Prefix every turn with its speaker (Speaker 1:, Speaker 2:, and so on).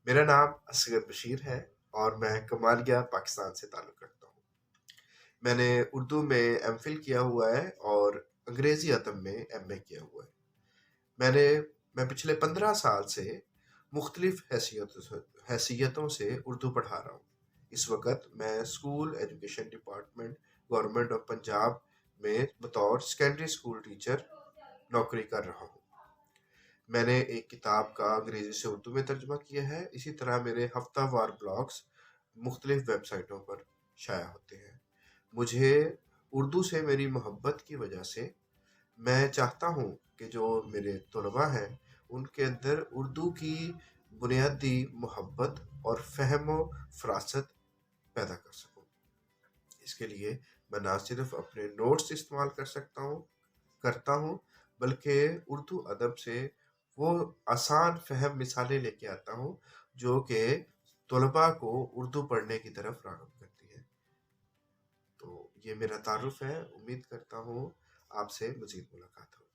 Speaker 1: میرا نام اصغر بشیر ہے اور میں کمالیہ پاکستان سے تعلق رکھتا ہوں۔ میں نے اردو میں ایم فل کیا ہوا ہے اور انگریزی ادب میں ایم اے کیا ہوا ہے۔ میں پچھلے 15 سال سے مختلف حیثیتوں سے اردو پڑھا رہا ہوں۔ اس وقت میں school education department government of Punjab میں بطور سیکنڈری اسکول ٹیچر نوکری کر رہا ہوں۔ میں نے ایک کتاب کا انگریزی سے اردو میں ترجمہ کیا ہے۔ اسی طرح میرے ہفتہ وار بلاگس مختلف ویب سائٹوں پر شائع ہوتے ہیں۔ مجھے اردو سے میری محبت کی وجہ سے میں چاہتا ہوں کہ جو میرے طلباء ہیں ان کے اندر اردو کی بنیادی محبت اور فہم و فراست پیدا کر سکوں۔ اس کے لیے میں نہ صرف اپنے نوٹس استعمال کرتا ہوں بلکہ اردو ادب سے وہ آسان فہم مثالیں لے کے آتا ہوں جو کہ طلباء کو اردو پڑھنے کی طرف راغب کرتی ہے۔ تو یہ میرا تعارف ہے، امید کرتا ہوں آپ سے مزید ملاقات ہو۔